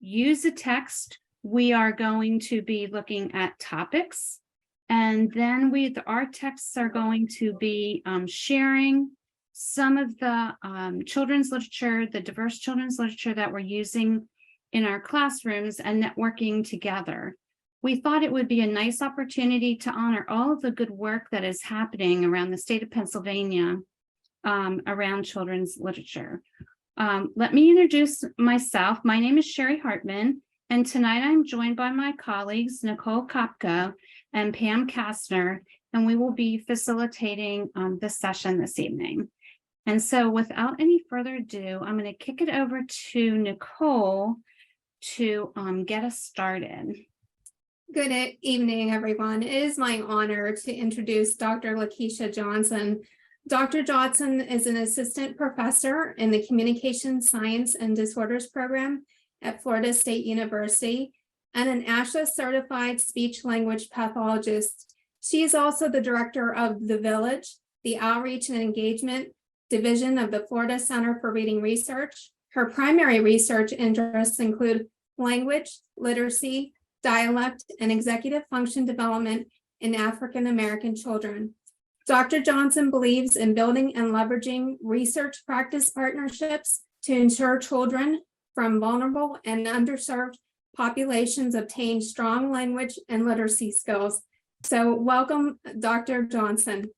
use a text. We are going to be looking at topics, and then our texts are going to be sharing some of the children's literature, the diverse children's literature that we're using in our classrooms and networking together. We thought it would be a nice opportunity to honor all of the good work that is happening around the state of Pennsylvania around children's literature. Let me introduce myself. My name is Sherry Hartman, and tonight I'm joined by my colleagues, Nicole Kopko and Pam Kastner, and we will be facilitating this session this evening. And so without any further ado, I'm going to kick it over to Nicole to get us started. Good evening, everyone. It is my honor to introduce Dr. Lakesha Johnson. Dr. Johnson is an assistant professor in the Communication Science and Disorders program at Florida State University and an ASHA certified speech language pathologist. She is also the director of The Village, the Outreach and Engagement Division of the Florida Center for Reading Research. Her primary research interests include language, literacy, dialect, and executive function development in African American children. Dr. Johnson believes in building and leveraging research practice partnerships to ensure children from vulnerable and underserved populations obtain strong language and literacy skills. So welcome, Dr. Johnson.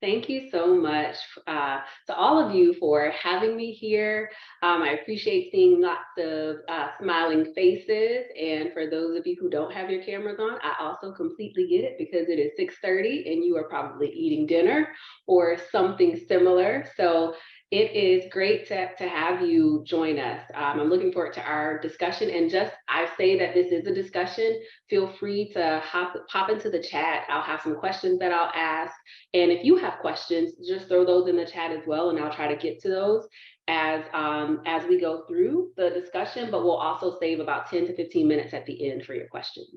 Thank you so much to all of you for having me here. I appreciate seeing lots of smiling faces. And for those of you who don't have your cameras on, I also completely get it because it is 6:30 and you are probably eating dinner or something similar. So it is great to have you join us. I'm looking forward to our discussion. And I say that this is a discussion. Feel free to pop into the chat. I'll have some questions that I'll ask. And if you have questions, just throw those in the chat as well. And I'll try to get to those as we go through the discussion. But we'll also save about 10 to 15 minutes at the end for your questions.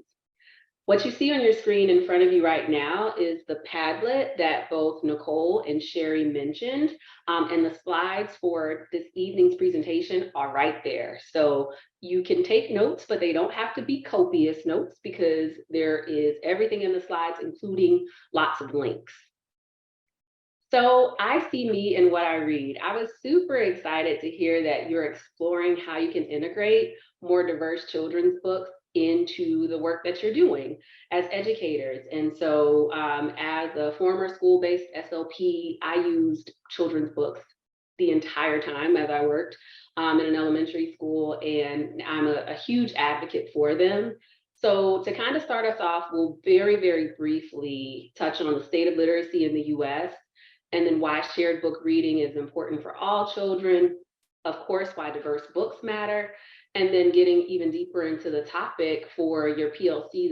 What you see on your screen in front of you right now is the Padlet that both Nicole and Sherry mentioned, and the slides for this evening's presentation are right there. So you can take notes, but they don't have to be copious notes because there is everything in the slides, including lots of links. So I see me in what I read. I was super excited to hear that you're exploring how you can integrate more diverse children's books into the work that you're doing as educators. And so as a former school-based SLP, I used children's books the entire time as I worked in an elementary school, and I'm a huge advocate for them. So to kind of start us off, we'll very, very briefly touch on the state of literacy in the US, and then why shared book reading is important for all children, of course, why diverse books matter, and then getting even deeper into the topic for your PLC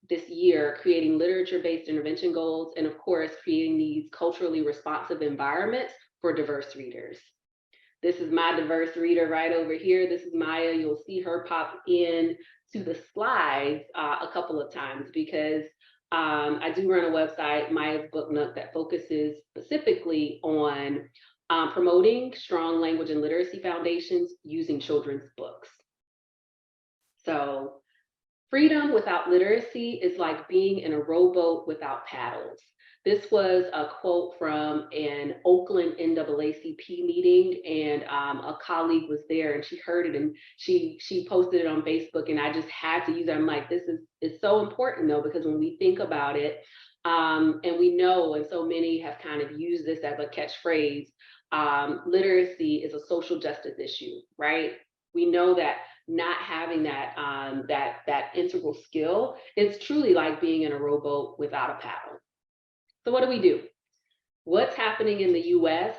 this year, creating literature-based intervention goals, and of course, creating these culturally responsive environments for diverse readers. This is my diverse reader right over here. This is Maya. You'll see her pop in to the slides a couple of times because I do run a website, Maya's Book Nook, that focuses specifically on promoting strong language and literacy foundations using children's books. So, freedom without literacy is like being in a rowboat without paddles. This was a quote from an Oakland NAACP meeting, and a colleague was there and she heard it and she posted it on Facebook, and I just had to use it. I'm like, this is so important though, because when we think about it, and we know, and so many have kind of used this as a catchphrase, literacy is a social justice issue, right? We know that not having that that integral skill is truly like being in a rowboat without a paddle. So what do? What's happening in the US?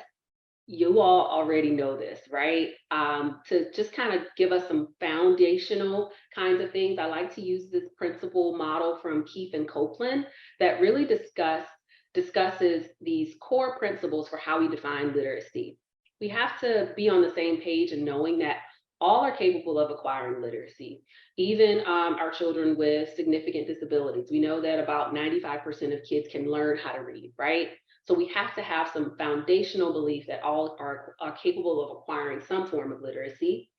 You all already know this, right? To just kind of give us some foundational kinds of things, I like to use this principle model from Keefe and Copeland that really discusses these core principles for how we define literacy. We have to be on the same page and knowing that all are capable of acquiring literacy, even our children with significant disabilities. We know that about 95% of kids can learn how to read, right? So we have to have some foundational belief that all are capable of acquiring some form of literacy.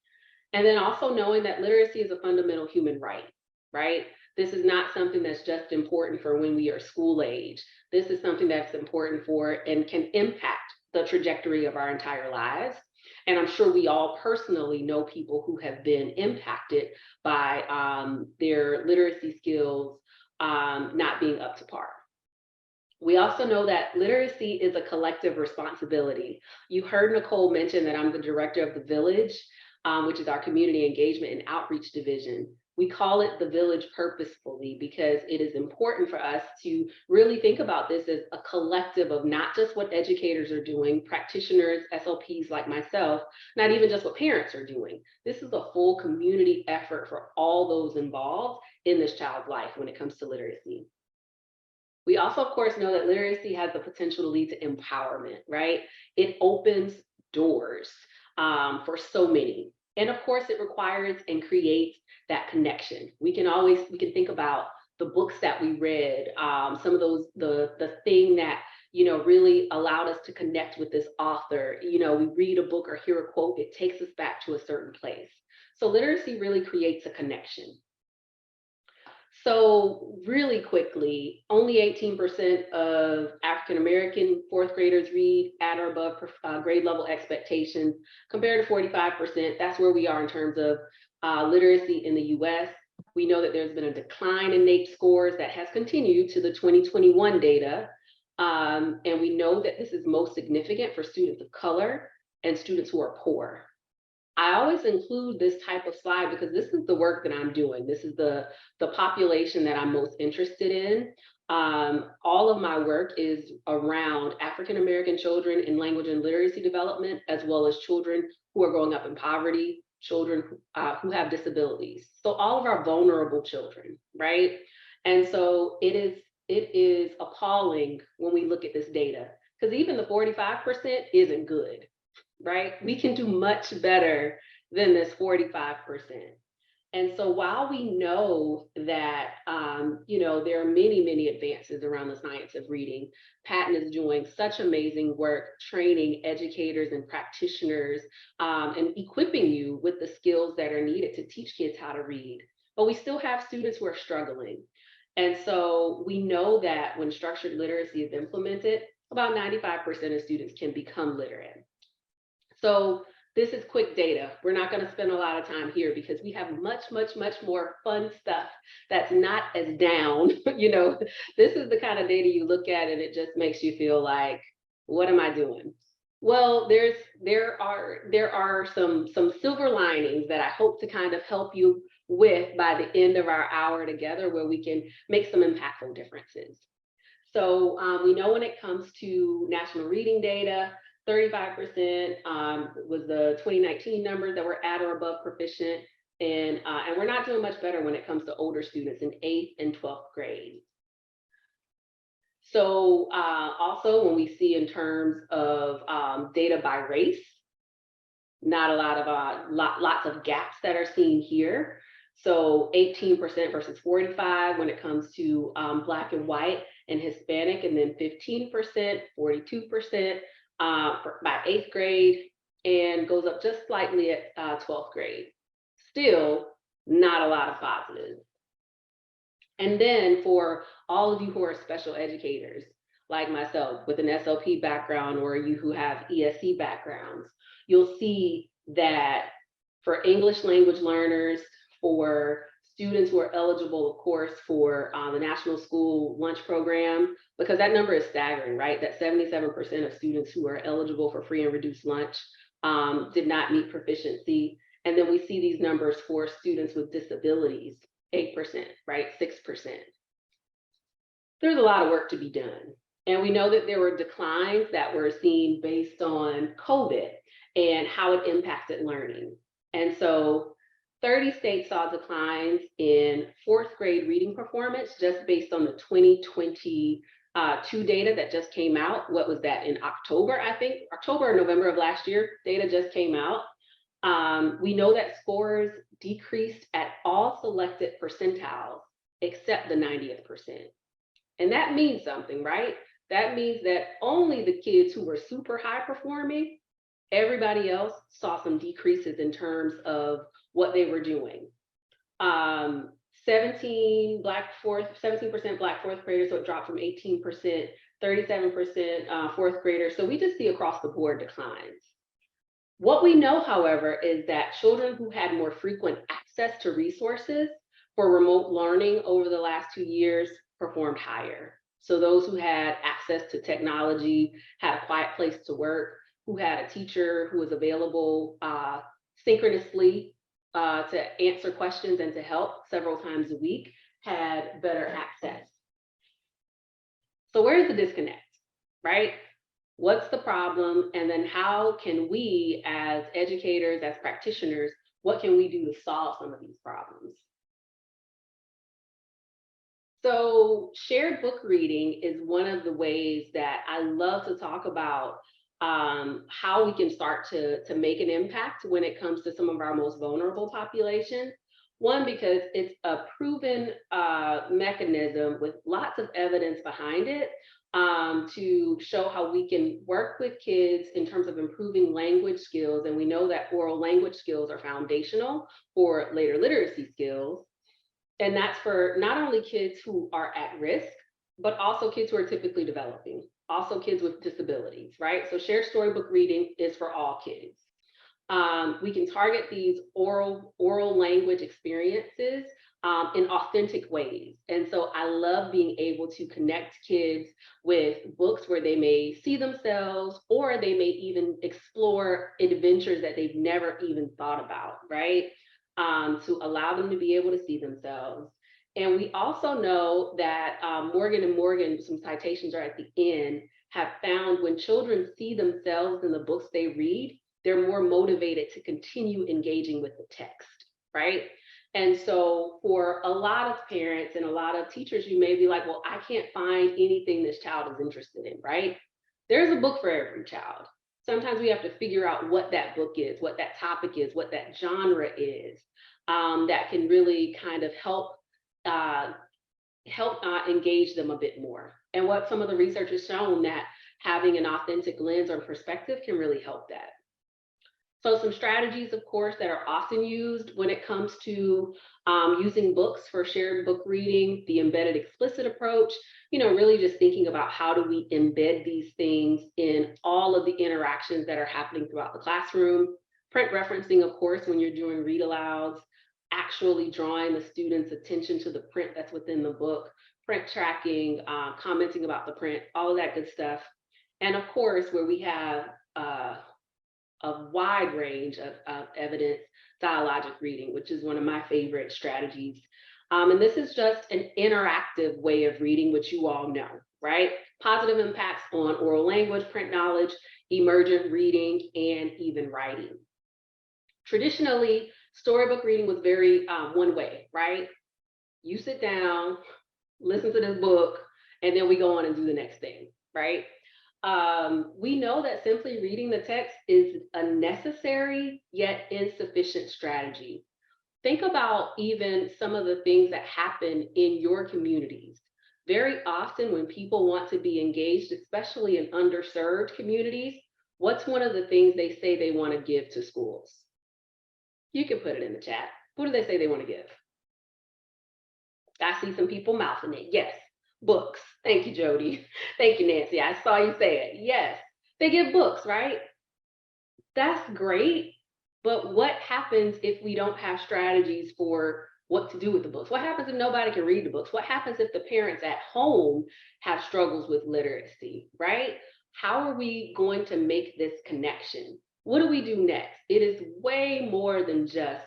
And then also knowing that literacy is a fundamental human right? This is not something that's just important for when we are school age. This is something that's important for and can impact the trajectory of our entire lives. And I'm sure we all personally know people who have been impacted by their literacy skills not being up to par. We also know that literacy is a collective responsibility. You heard Nicole mention that I'm the director of the Village, which is our community engagement and outreach division. We call it the Village purposefully because it is important for us to really think about this as a collective of not just what educators are doing, practitioners, SLPs like myself, not even just what parents are doing. This is a full community effort for all those involved in this child's life when it comes to literacy. We also, of course, know that literacy has the potential to lead to empowerment, right? It opens doors for so many. And of course, it requires and creates that connection. We can think about the books that we read, some of those, the thing that, really allowed us to connect with this author. We read a book or hear a quote, it takes us back to a certain place. So literacy really creates a connection. So really quickly, only 18% of African-American fourth graders read at or above grade level expectations, compared to 45%. That's where we are in terms of literacy in the US. We know that there's been a decline in NAEP scores that has continued to the 2021 data. And we know that this is most significant for students of color and students who are poor. I always include this type of slide because this is the work that I'm doing. This is the population that I'm most interested in. All of my work is around African-American children in language and literacy development, as well as children who are growing up in poverty, children who have disabilities. So all of our vulnerable children, right? And so it is appalling when we look at this data, because even the 45% isn't good. Right? We can do much better than this 45%. And so while we know that, there are many, many advances around the science of reading, Patton is doing such amazing work training educators and practitioners and equipping you with the skills that are needed to teach kids how to read. But we still have students who are struggling. And so we know that when structured literacy is implemented, about 95% of students can become literate. So this is quick data. We're not going to spend a lot of time here because we have much, much, much more fun stuff that's not as down. This is the kind of data you look at and it just makes you feel like, what am I doing? Well, there are some silver linings that I hope to kind of help you with by the end of our hour together, where we can make some impactful differences. So we know when it comes to national reading data, 35% was the 2019 numbers that were at or above proficient. And we're not doing much better when it comes to older students in 8th and 12th grade. So also when we see in terms of data by race, not a lot of lots of gaps that are seen here. So 18% versus 45% when it comes to Black and white and Hispanic, and then 15%, 42%. By 8th grade, and goes up just slightly at 12th grade. Still not a lot of positives. And then for all of you who are special educators, like myself with an SLP background, or you who have ESC backgrounds, you'll see that for English language learners, for students who are eligible, of course, for the National School Lunch Program, because that number is staggering, right? That 77% of students who are eligible for free and reduced lunch did not meet proficiency. And then we see these numbers for students with disabilities, 8%, right? 6%. There's a lot of work to be done. And we know that there were declines that were seen based on COVID and how it impacted learning. And so 30 states saw declines in 4th grade reading performance just based on the 2022 data that just came out. What was that, in October, I think? October or November of last year, data just came out. We know that scores decreased at all selected percentiles except the 90th percent. And that means something, right? That means that only the kids who were super high performing Everybody else saw some decreases in terms of what they were doing. 17% Black fourth graders, so it dropped from 18%, 37% fourth graders. So we just see across the board declines. What we know, however, is that children who had more frequent access to resources for remote learning over the last 2 years performed higher. So those who had access to technology, had a quiet place to work, who had a teacher who was available synchronously to answer questions and to help several times a week, had better access. So where's the disconnect, right? What's the problem? And then how can we as educators, as practitioners, what can we do to solve some of these problems? So shared book reading is one of the ways that I love to talk about how we can start to make an impact when it comes to some of our most vulnerable populations. One, because it's a proven mechanism with lots of evidence behind it to show how we can work with kids in terms of improving language skills. And we know that oral language skills are foundational for later literacy skills. And that's for not only kids who are at risk, but also kids who are typically developing, also kids with disabilities, right? So shared storybook reading is for all kids. We can target these oral language experiences in authentic ways. And so I love being able to connect kids with books where they may see themselves, or they may even explore adventures that they've never even thought about, right? To allow them to be able to see themselves. And we also know that Morgan and Morgan, some citations are at the end, have found when children see themselves in the books they read, they're more motivated to continue engaging with the text, right? And so for a lot of parents and a lot of teachers, you may be like, well, I can't find anything this child is interested in, right? There's a book for every child. Sometimes we have to figure out what that book is, what that topic is, what that genre is, that can really kind of help engage them a bit more. And what some of the research has shown, that having an authentic lens or perspective can really help that. So some strategies, of course, that are often used when it comes to using books for shared book reading, the embedded explicit approach, really just thinking about how do we embed these things in all of the interactions that are happening throughout the classroom. Print referencing, of course, when you're doing read alouds, actually drawing the students' attention to the print that's within the book, print tracking, commenting about the print, all of that good stuff. And of course, where we have a wide range of evidence, dialogic reading, which is one of my favorite strategies. And this is just an interactive way of reading, which you all know, right? Positive impacts on oral language, print knowledge, emergent reading, and even writing. Traditionally, storybook reading was very one way, right? You sit down, listen to this book, and then we go on and do the next thing, right? We know that simply reading the text is a necessary yet insufficient strategy. Think about even some of the things that happen in your communities. Very often when people want to be engaged, especially in underserved communities, what's one of the things they say they want to give to schools? You can put it in the chat. What do they say they want to give? I see some people mouthing it. Yes. Books. Thank you, Jody. Thank you, Nancy. I saw you say it. Yes, they give books, right? That's great. But what happens if we don't have strategies for what to do with the books? What happens if nobody can read the books? What happens if the parents at home have struggles with literacy, right? How are we going to make this connection? What do we do next? It is way more than just,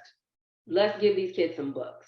let's give these kids some books.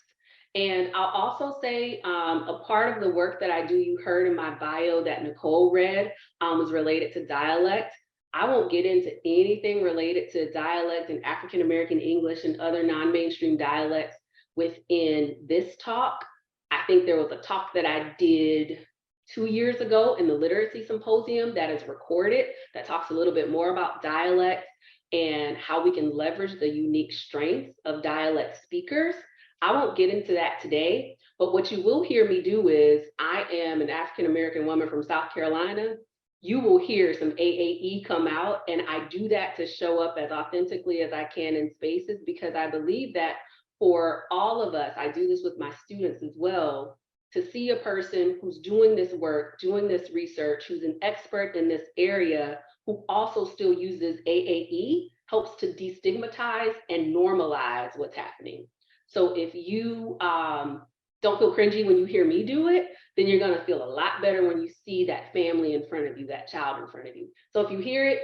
And I'll also say a part of the work that I do, you heard in my bio that Nicole read, was related to dialect. I won't get into anything related to dialect and African American English and other non-mainstream dialects within this talk. I think there was a talk that I did 2 years ago in the Literacy Symposium that is recorded that talks a little bit more about dialect and how we can leverage the unique strengths of dialect speakers. I won't get into that today, but what you will hear me do is, I am an African American woman from South Carolina. you will hear some AAE come out. And I do that to show up as authentically as I can in spaces, because I believe that for all of us, I do this with my students as well, to see a person who's doing this work, doing this research, who's an expert in this area, who also still uses AAE, helps to destigmatize and normalize what's happening. So if you don't feel cringy when you hear me do it, then you're going to feel a lot better when you see that family in front of you, that child in front of you. So if you hear it,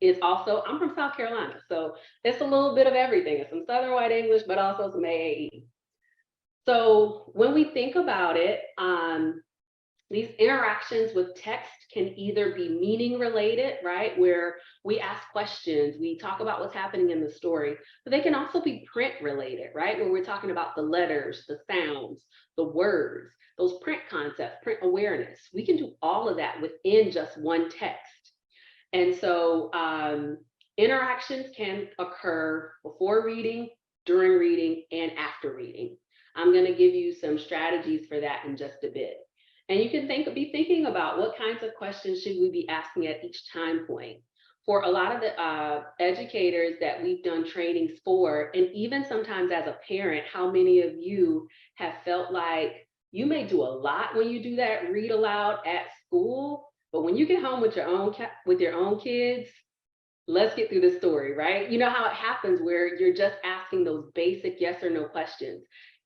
it's also, I'm from South Carolina, so it's a little bit of everything. It's some Southern White English, but also some AAE. So when we think about it, these interactions with text can either be meaning related, right? Where we ask questions, we talk about what's happening in the story, but they can also be print related, right? Where we're talking about the letters, the sounds, the words, those print concepts, print awareness. We can do all of that within just one text. And so interactions can occur before reading, during reading, and after reading. I'm going to give you some strategies for that in just a bit. And you can be thinking about what kinds of questions should we be asking at each time point. For a lot of the educators that we've done trainings for, and even sometimes as a parent, how many of you have felt like you may do a lot when you do that read aloud at school, but when you get home with your own kids, let's get through the story, right? You know how it happens where you're just asking those basic yes or no questions.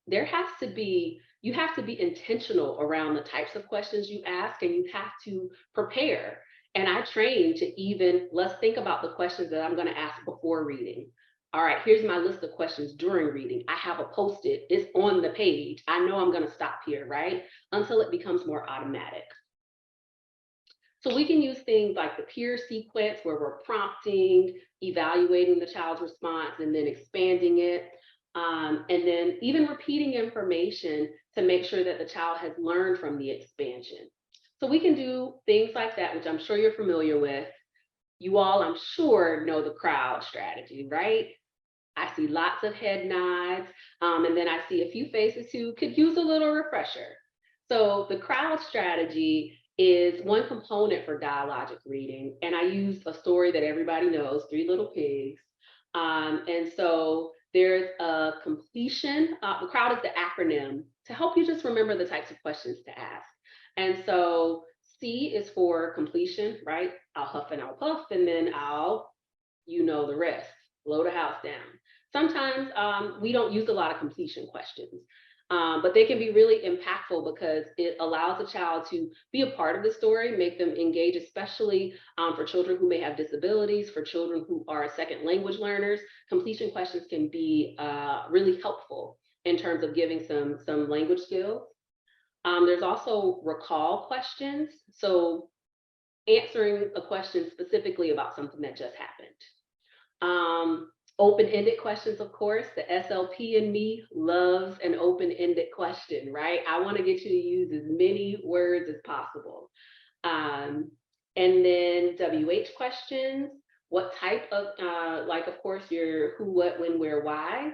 You have to be intentional around the types of questions you ask, and you have to prepare. And I train to even, let's think about the questions that I'm going to ask before reading. All right, here's my list of questions during reading. I have a Post-it, it's on the page. I know I'm going to stop here, right? Until it becomes more automatic. So we can use things like the peer sequence, where we're prompting, evaluating the child's response, and then expanding it. And then even repeating information to make sure that the child has learned from the expansion. So we can do things like that, which I'm sure you're familiar with. You all, I'm sure, know the crowd strategy, right? I see lots of head nods, and then I see a few faces who could use a little refresher. So the crowd strategy is one component for dialogic reading. And I use a story that everybody knows, Three Little Pigs. And so there's a completion. The crowd is the acronym to help you just remember the types of questions to ask. And so C is for completion, right? I'll huff and I'll puff, and then you know the rest, blow the house down. Sometimes we don't use a lot of completion questions, but they can be really impactful because it allows the child to be a part of the story, make them engage, especially for children who may have disabilities, for children who are second language learners. Completion questions can be really helpful in terms of giving some language skills. There's also recall questions. So answering a question specifically about something that just happened. Open-ended questions, of course. The SLP in me loves an open-ended question, right? I want to get you to use as many words as possible. And then WH questions. What type of, of course, your who, what, when, where, why.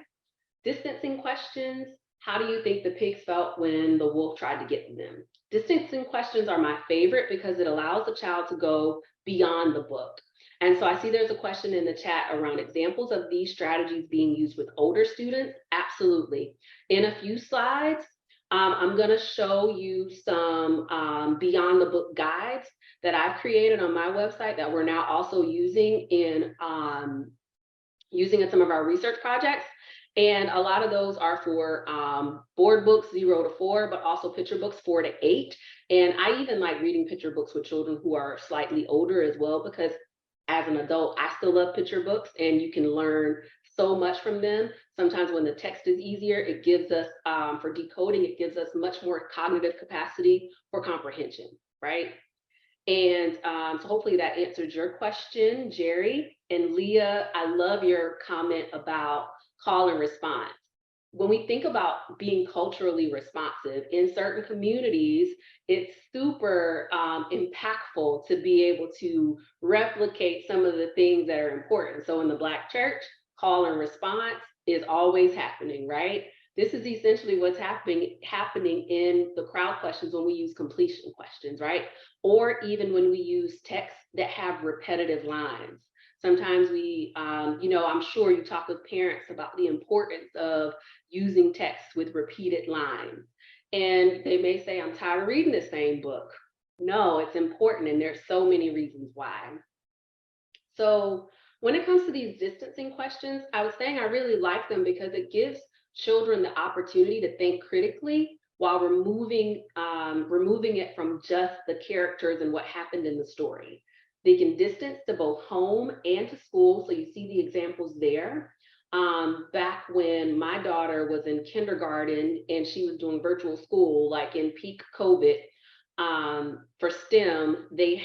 Distancing questions. How do you think the pigs felt when the wolf tried to get them? Distancing questions are my favorite because it allows the child to go beyond the book. And so I see there's a question in the chat around examples of these strategies being used with older students. Absolutely. In a few slides, I'm going to show you some beyond the book guides that I've created on my website that we're now also using in some of our research projects. And a lot of those are for board books 0 to 4, but also picture books 4 to 8. And I even like reading picture books with children who are slightly older as well, because as an adult, I still love picture books, and you can learn so much from them. Sometimes when the text is easier, it gives us, for decoding, it gives us much more cognitive capacity for comprehension, right? And so hopefully that answered your question, Jerry. And Leah, I love your comment about call and response. When we think about being culturally responsive in certain communities, it's super impactful to be able to replicate some of the things that are important. So in the Black church, call and response is always happening, right? This is essentially what's happening in the crowd questions when we use completion questions, right? Or even when we use texts that have repetitive lines. Sometimes I'm sure you talk with parents about the importance of using text with repeated lines. And they may say, I'm tired of reading the same book. No, it's important, and there's so many reasons why. So when it comes to these distancing questions, I was saying I really like them because it gives children the opportunity to think critically while removing it from just the characters and what happened in the story. They can distance to both home and to school. So you see the examples there. Back when my daughter was in kindergarten and she was doing virtual school, like in peak COVID, for STEM, they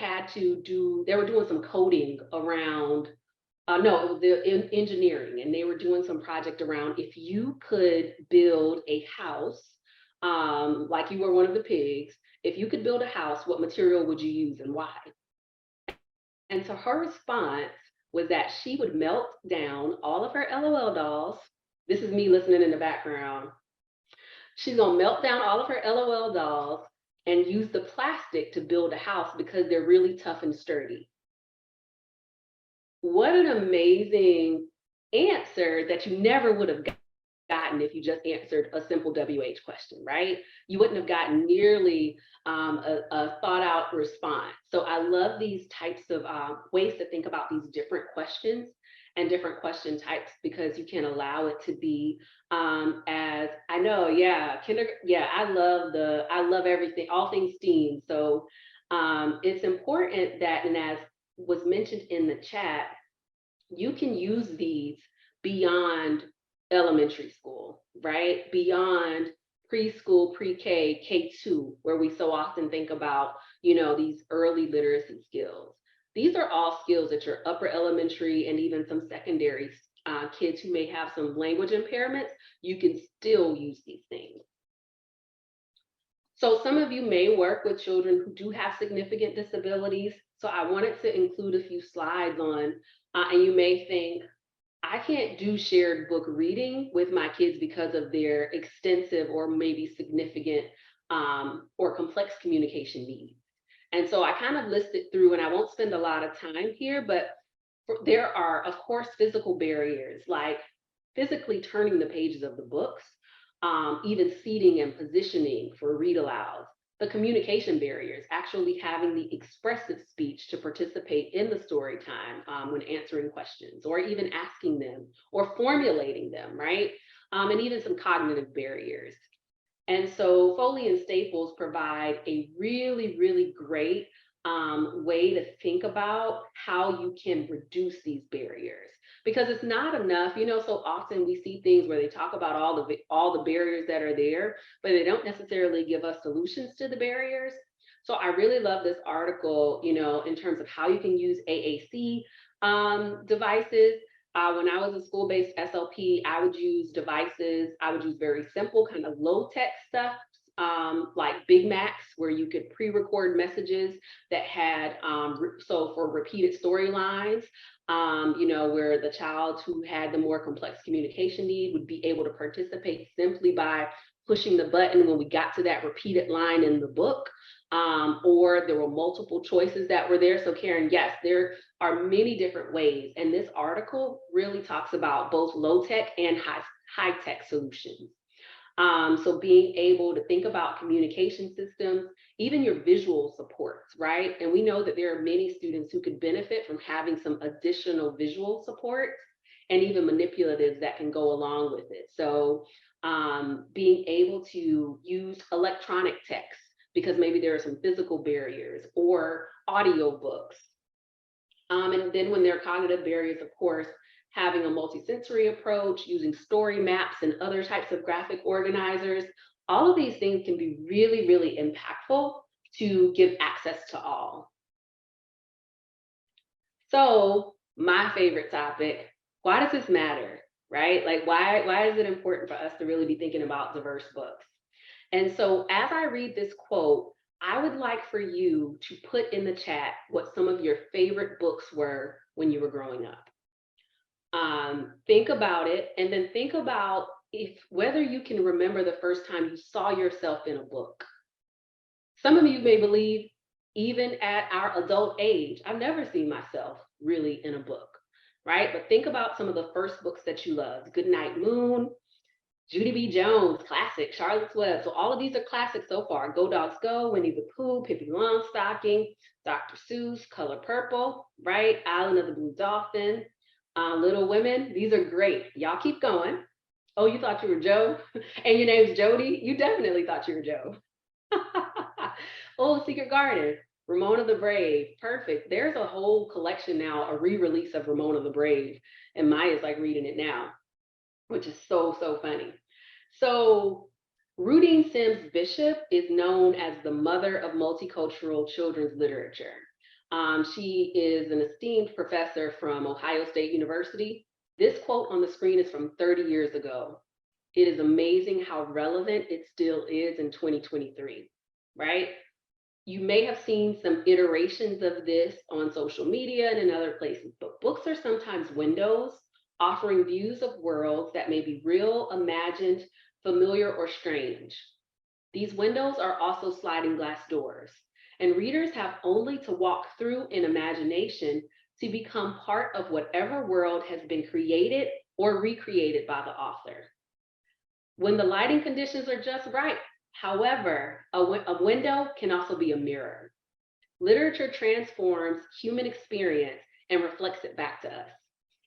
were doing some coding around, no, it was in engineering, and they were doing some project around if you could build a house, like you were one of the pigs, if you could build a house, what material would you use and why? And so her response was that she would melt down all of her LOL dolls. This is me listening in the background. She's gonna melt down all of her LOL dolls and use the plastic to build a house because they're really tough and sturdy. What an amazing answer that you never would have gotten if you just answered a simple WH question, right? You wouldn't have gotten nearly a thought out response. So I love these types of ways to think about these different questions and different question types, because you can allow it to be as I know, I love everything, all things STEAM. So it's important that, and as was mentioned in the chat, you can use these beyond elementary school, right? Beyond preschool, pre-K, K2, where we so often think about, these early literacy skills. These are all skills that your upper elementary and even some secondary kids who may have some language impairments, you can still use these things. So some of you may work with children who do have significant disabilities. So I wanted to include a few slides on, and you may think, I can't do shared book reading with my kids because of their extensive or maybe significant or complex communication needs. And so I kind of listed through, and I won't spend a lot of time here, but there are, of course, physical barriers, like physically turning the pages of the books, even seating and positioning for read alouds. The communication barriers, actually having the expressive speech to participate in the story time when answering questions, or even asking them or formulating them, right? And even some cognitive barriers. And so Foley and Staples provide a really, really great way to think about how you can reduce these barriers. Because it's not enough, so often we see things where they talk about all the barriers that are there, but they don't necessarily give us solutions to the barriers. So I really love this article, in terms of how you can use AAC devices. When I was a school-based SLP, I would use devices. I would use very simple kind of low-tech stuff, like Big Macs, where you could pre-record messages that had, so for repeated storylines, where the child who had the more complex communication need would be able to participate simply by pushing the button when we got to that repeated line in the book. Or there were multiple choices that were there. So Karen, yes, there are many different ways. And this article really talks about both low-tech and high-tech solutions. So being able to think about communication systems, even your visual supports, right? And we know that there are many students who could benefit from having some additional visual supports and even manipulatives that can go along with it. So being able to use electronic text, because maybe there are some physical barriers, or audio books. And then when there are cognitive barriers, of course, having a multisensory approach, using story maps and other types of graphic organizers, all of these things can be really, really impactful to give access to all. So my favorite topic, why does this matter, right? Like, why is it important for us to really be thinking about diverse books? And so as I read this quote, I would like for you to put in the chat what some of your favorite books were when you were growing up. Think about it, and then think about if whether you can remember the first time you saw yourself in a book. Some of you may believe, even at our adult age, I've never seen myself really in a book, right? But think about some of the first books that you loved. Goodnight Moon, Judy B. Jones, classic, Charlotte's Web. So all of these are classics so far. Go Dogs Go, Winnie the Pooh, Pippi Longstocking, Dr. Seuss, Color Purple, right? Island of the Blue Dolphin, Little Women. These are great. Y'all keep going. Oh, you thought you were Joe? And your name's Jody? You definitely thought you were Joe. Oh, Secret Garden, Ramona the Brave, perfect. There's a whole collection now, a re-release of Ramona the Brave, and Maya's like reading it now, which is so, so funny. So Rudine Sims Bishop is known as the mother of multicultural children's literature. She is an esteemed professor from Ohio State University. This quote on the screen is from 30 years ago. It is amazing how relevant it still is in 2023, right? You may have seen some iterations of this on social media and in other places, but books are sometimes windows offering views of worlds that may be real, imagined, familiar, or strange. These windows are also sliding glass doors, and readers have only to walk through in imagination to become part of whatever world has been created or recreated by the author. When the lighting conditions are just right, however, a window can also be a mirror. Literature transforms human experience and reflects it back to us.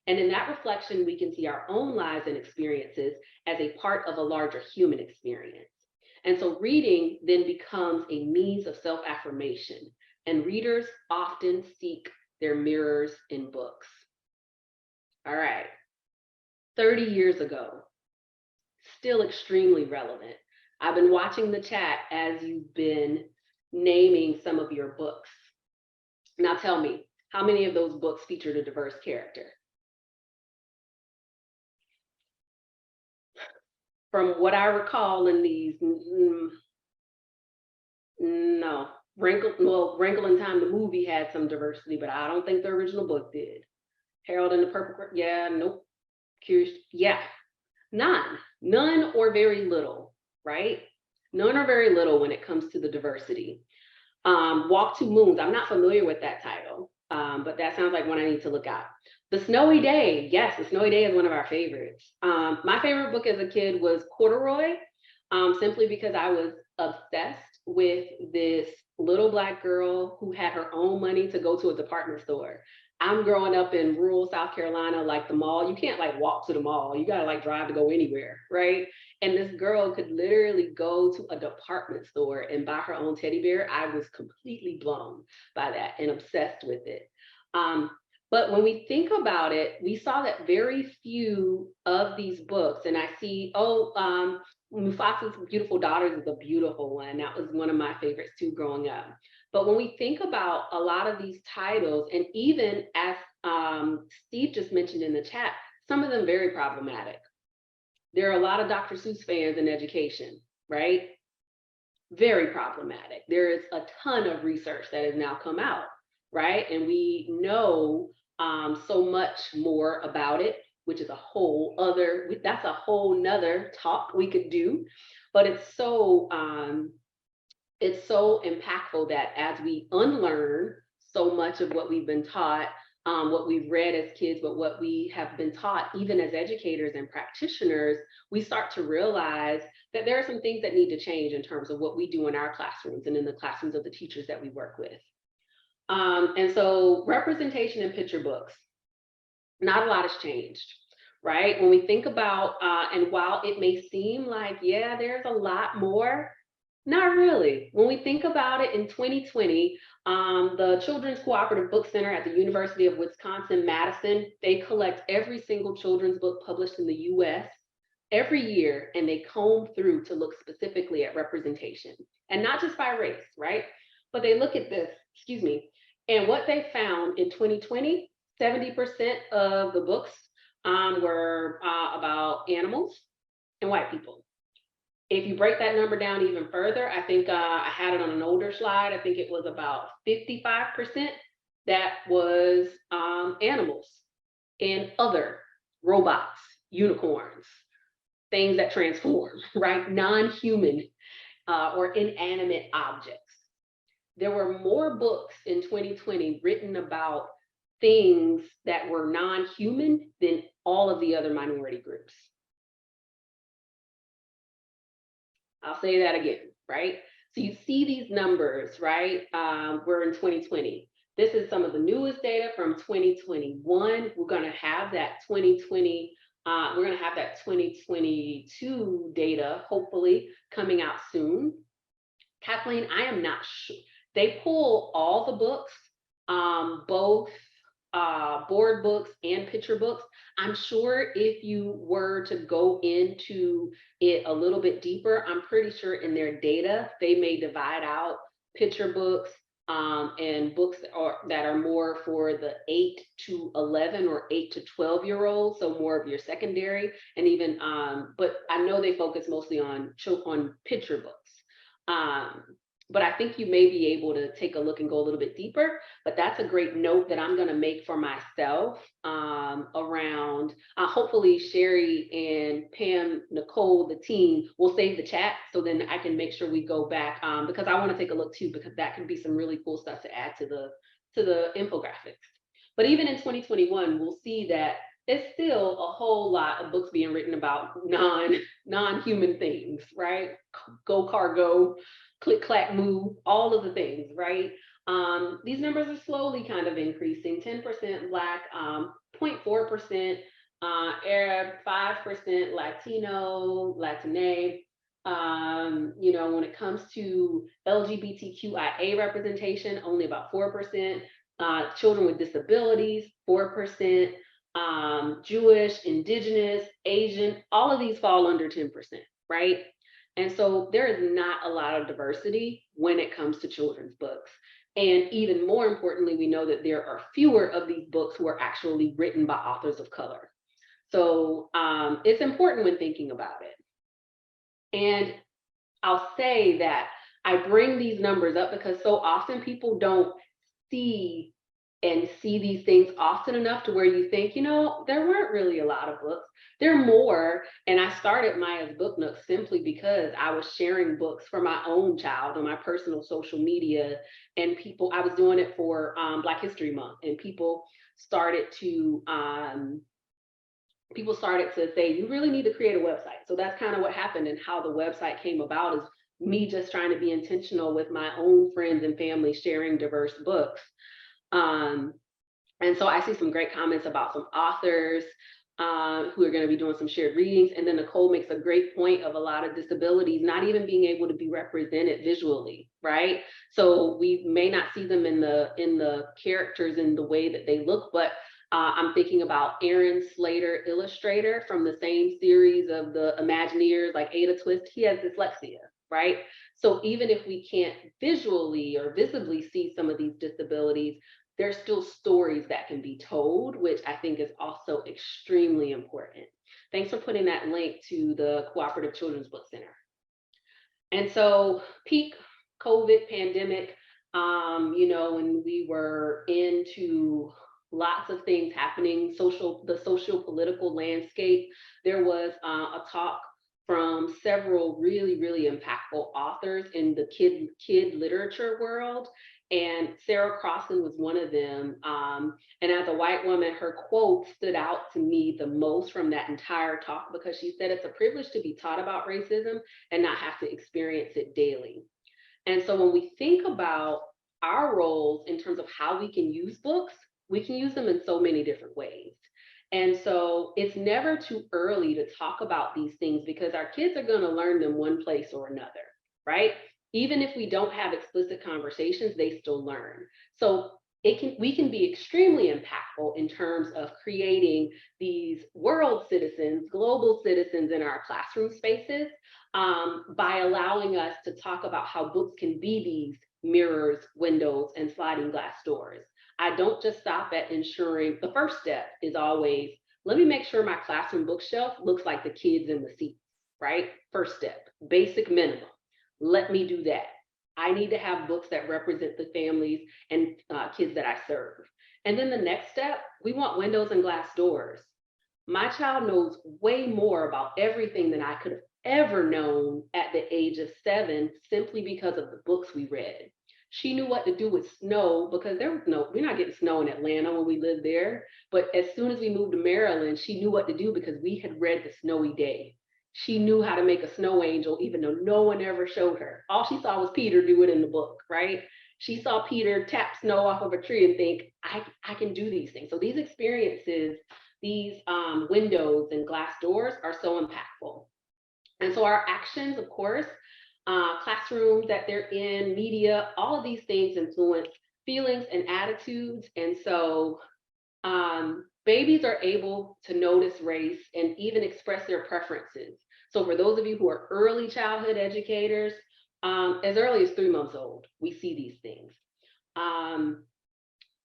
And in that reflection, we can see our own lives and experiences as a part of a larger human experience. And so reading then becomes a means of self-affirmation, and readers often seek their mirrors in books. All right, 30 years ago, still extremely relevant. I've been watching the chat as you've been naming some of your books. Now tell me, how many of those books featured a diverse character? From what I recall in these, no. Wrinkle in Time, the movie had some diversity, but I don't think the original book did. Harold and the Purple, yeah, nope. Curious, yeah, none or very little, right? None or very little when it comes to the diversity. Walk to Moons, I'm not familiar with that title, but that sounds like one I need to look out. The Snowy Day, yes, The Snowy Day is one of our favorites. My favorite book as a kid was Corduroy, simply because I was obsessed with this little Black girl who had her own money to go to a department store. I'm growing up in rural South Carolina, like the mall, you can't like walk to the mall, you gotta like drive to go anywhere, right? And this girl could literally go to a department store and buy her own teddy bear. I was completely blown by that and obsessed with it. But when we think about it, we saw that very few of these books, and I see, Mufasa's Beautiful Daughters is a beautiful one. That was one of my favorites too growing up. But when we think about a lot of these titles, and even as Steve just mentioned in the chat, some of them very problematic. There are a lot of Dr. Seuss fans in education, right? Very problematic. There is a ton of research that has now come out, right? And we know so much more about it, which is a whole other, that's a whole nother talk we could do. But it's so impactful that as we unlearn so much of what we've been taught, what we've read as kids, but what we have been taught, even as educators and practitioners, we start to realize that there are some things that need to change in terms of what we do in our classrooms and in the classrooms of the teachers that we work with. And so representation in picture books, not a lot has changed, right? When we think about, and while it may seem like, yeah, there's a lot more, not really. When we think about it in 2020, the Children's Cooperative Book Center at the University of Wisconsin-Madison, they collect every single children's book published in the US every year, and they comb through to look specifically at representation, and not just by race, right? But they look at this, excuse me, and what they found in 2020, 70% of the books were about animals and white people. If you break that number down even further, I think I had it on an older slide. I think it was about 55% that was animals and other robots, unicorns, things that transform, right? Non-human or inanimate objects. There were more books in 2020 written about things that were non-human than all of the other minority groups. I'll say that again, right? So you see these numbers, right? We're in 2020. This is some of the newest data from 2021. We're going to have that 2020. We're going to have that 2022 data, hopefully, coming out soon. Kathleen, I am not sure. They pull all the books, both board books and picture books. I'm sure if you were to go into it a little bit deeper, I'm pretty sure in their data, they may divide out picture books and books that are more for the 8 to 11 or 8 to 12-year-olds, so more of your secondary, and even, but I know they focus mostly on picture books. But I think you may be able to take a look and go a little bit deeper. But that's a great note that I'm going to make for myself around, hopefully Sherry and Pam, Nicole, the team will save the chat so then I can make sure we go back because I want to take a look too, because that can be some really cool stuff to add to the infographics. But even in 2021, we'll see that it's still a whole lot of books being written about non-human things, right? Go cargo, click clack move, all of the things, right? These numbers are slowly kind of increasing. 10% Black, 0.4% Arab, 5% Latino, Latine. You know, when it comes to LGBTQIA representation, only about 4%. Children with disabilities, 4%. Jewish, Indigenous, Asian, all of these fall under 10%, right? And so there is not a lot of diversity when it comes to children's books. And even more importantly, we know that there are fewer of these books who are actually written by authors of color. So it's important when thinking about it. And I'll say that I bring these numbers up because so often people don't see these things often enough to where you think, you know, there weren't really a lot of books. There are more. And I started Maya's Book Nook simply because I was sharing books for my own child on my personal social media. And I was doing it for Black History Month. And people started to say, you really need to create a website. So that's kind of what happened, and how the website came about is me just trying to be intentional with my own friends and family sharing diverse books. And so I see some great comments about some authors who are going to be doing some shared readings. And then Nicole makes a great point of a lot of disabilities not even being able to be represented visually, right? So we may not see them in the characters in the way that they look, but I'm thinking about Aaron Slater, illustrator from the same series of the Imagineers, like Ada Twist. He has dyslexia, right? So even if we can't visually or visibly see some of these disabilities, there's still stories that can be told, which I think is also extremely important. Thanks for putting that link to the Cooperative Children's Book Center. And so peak COVID pandemic, you know, when we were into lots of things happening, the social political landscape, there was a talk from several really, really impactful authors in the kid literature world. And Sarah Crossan was one of them. And as a white woman, her quote stood out to me the most from that entire talk, because she said it's a privilege to be taught about racism and not have to experience it daily. And so when we think about our roles in terms of how we can use books, we can use them in so many different ways. And so it's never too early to talk about these things, because our kids are going to learn them one place or another, right? Even if we don't have explicit conversations, they still learn. So we can be extremely impactful in terms of creating these world citizens, global citizens in our classroom spaces by allowing us to talk about how books can be these mirrors, windows, and sliding glass doors. I don't just stop at ensuring. The first step is always, let me make sure my classroom bookshelf looks like the kids in the seats, right? First step, basic minimum. Let me do that. I need to have books that represent the families and kids that I serve. And then the next step, we want windows and glass doors. My child knows way more about everything than I could have ever known at the age of 7 simply because of the books we read. She knew what to do with snow because there was no, we're not getting snow in Atlanta when we lived there. But as soon as we moved to Maryland, she knew what to do because we had read The Snowy Day. She knew how to make a snow angel, even though no one ever showed her. All she saw was Peter do it in the book, right? She saw Peter tap snow off of a tree and think, I can do these things. So these experiences, these windows and glass doors are so impactful. And so our actions, of course, classrooms that they're in, media, all of these things influence feelings and attitudes. And so babies are able to notice race and even express their preferences. So for those of you who are early childhood educators, as early as 3 months old, we see these things.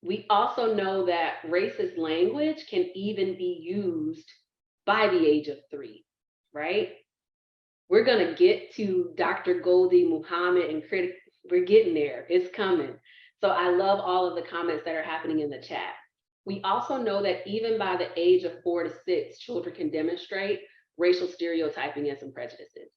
We also know that racist language can even be used by the age of 3, right? We're going to get to Dr. Goldie, Muhammad, and critic. We're getting there. It's coming. So I love all of the comments that are happening in the chat. We also know that even by the age of 4 to 6, children can demonstrate racial stereotyping and some prejudices.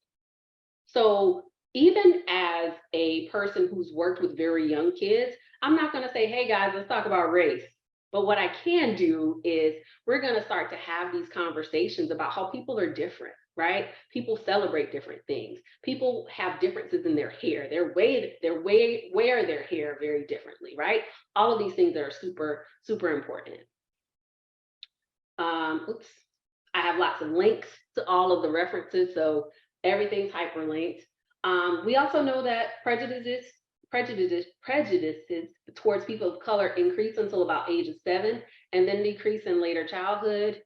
So even as a person who's worked with very young kids, I'm not going to say, hey guys, let's talk about race. But what I can do is we're going to start to have these conversations about how people are different, right? People celebrate different things. People have differences in their hair. Their way wear their hair very differently, right? All of these things that are super, super important. Oops. I have lots of links to all of the references, so everything's hyperlinked. We also know that prejudices towards people of color increase until about age of 7 and then decrease in later childhood.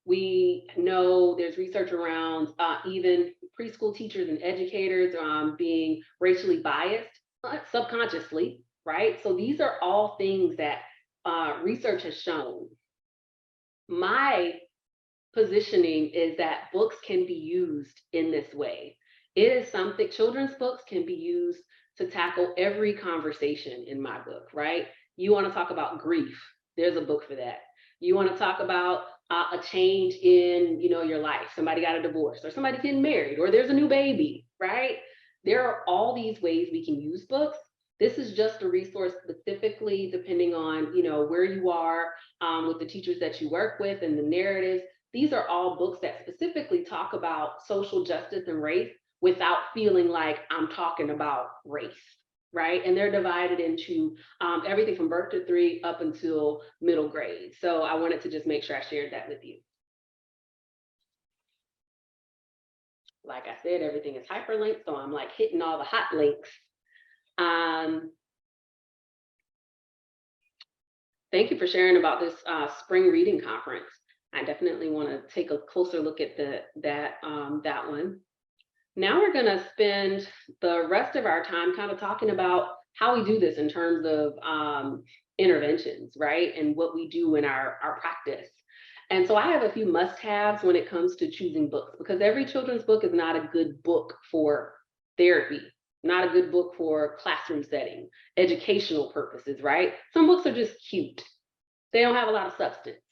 We know there's research around even preschool teachers and educators being racially biased subconsciously, right? So these are all things that research has shown. My positioning is that books can be used in this way. It is something, children's books can be used to tackle every conversation in my book, right? You want to talk about grief, there's a book for that. You want to talk about a change in, your life. Somebody got a divorce, or somebody's getting married, or there's a new baby, right? There are all these ways we can use books. This is just a resource specifically depending on, where you are with the teachers that you work with and the narratives. These are all books that specifically talk about social justice and race without feeling like I'm talking about race, right? And they're divided into everything from birth to 3 up until middle grade. So I wanted to just make sure I shared that with you. Like I said, everything is hyperlinked, so I'm like hitting all the hot links. Thank you for sharing about this spring reading conference. I definitely want to take a closer look at that one. Now we're going to spend the rest of our time kind of talking about how we do this in terms of interventions, right? And what we do in our practice. And so I have a few must-haves when it comes to choosing books, because every children's book is not a good book for therapy, not a good book for classroom setting, educational purposes, right? Some books are just cute. They don't have a lot of substance.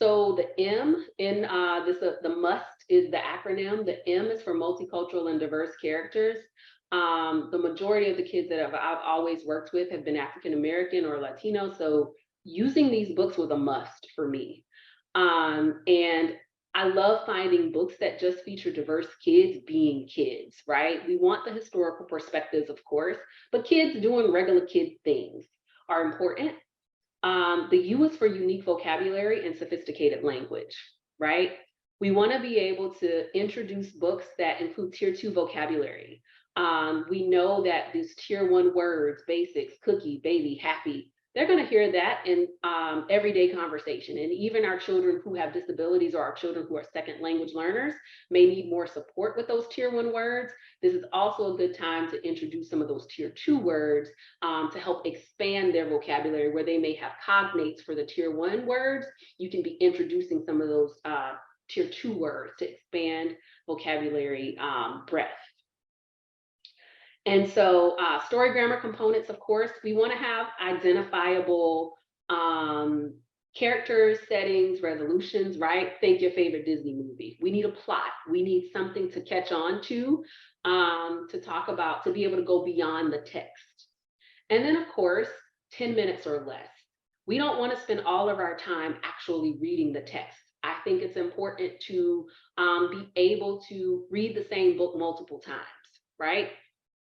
So the M in the MUST is the acronym. The M is for multicultural and diverse characters. The majority of the kids that I've always worked with have been African American or Latino. So using these books was a must for me. And I love finding books that just feature diverse kids being kids, right? We want the historical perspectives, of course, but kids doing regular kid things are important. The U is for unique vocabulary and sophisticated language, right? We want to be able to introduce books that include tier 2 vocabulary. We know that these tier 1 words, basics, cookie, baby, happy, they're going to hear that in everyday conversation. And even our children who have disabilities or our children who are second language learners may need more support with those tier 1 words. This is also a good time to introduce some of those tier 2 words to help expand their vocabulary where they may have cognates for the tier 1 words. You can be introducing some of those tier 2 words to expand vocabulary breadth. And so story grammar components, of course, we want to have identifiable Characters, settings, resolutions, right? Think your favorite Disney movie. We need a plot. We need something to catch on to talk about, to be able to go beyond the text. And then, of course, 10 minutes or less. We don't want to spend all of our time actually reading the text. I think it's important to be able to read the same book multiple times, right?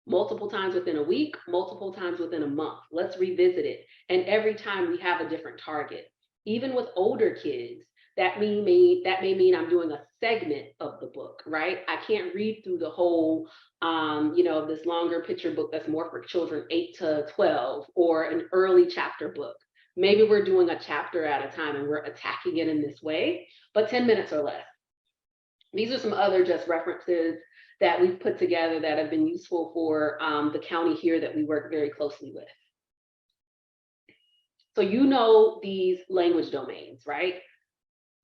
Multiple times within a week, multiple times within a month. Let's revisit it. And every time we have a different target. Even with older kids, that may mean I'm doing a segment of the book, right? I can't read through the whole, this longer picture book that's more for children 8 to 12, or an early chapter book. Maybe we're doing a chapter at a time and we're attacking it in this way, but 10 minutes or less. These are some other just references that we've put together that have been useful for the county here that we work very closely with. So you know these language domains, right?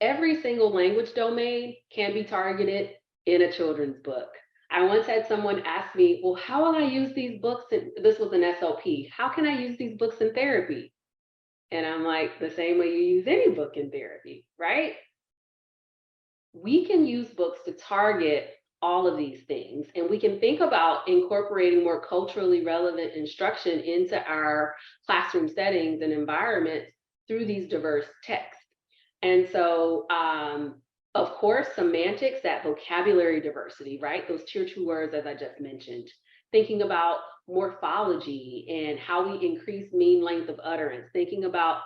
Every single language domain can be targeted in a children's book. I once had someone ask me, well, how will I use these books? This was an SLP. How can I use these books in therapy? And I'm like, the same way you use any book in therapy, right? We can use books to target all of these things, and we can think about incorporating more culturally relevant instruction into our classroom settings and environments through these diverse texts. And so, of course, semantics, that vocabulary diversity, right? Those tier 2 words, as I just mentioned. Thinking about morphology and how we increase mean length of utterance. Thinking about,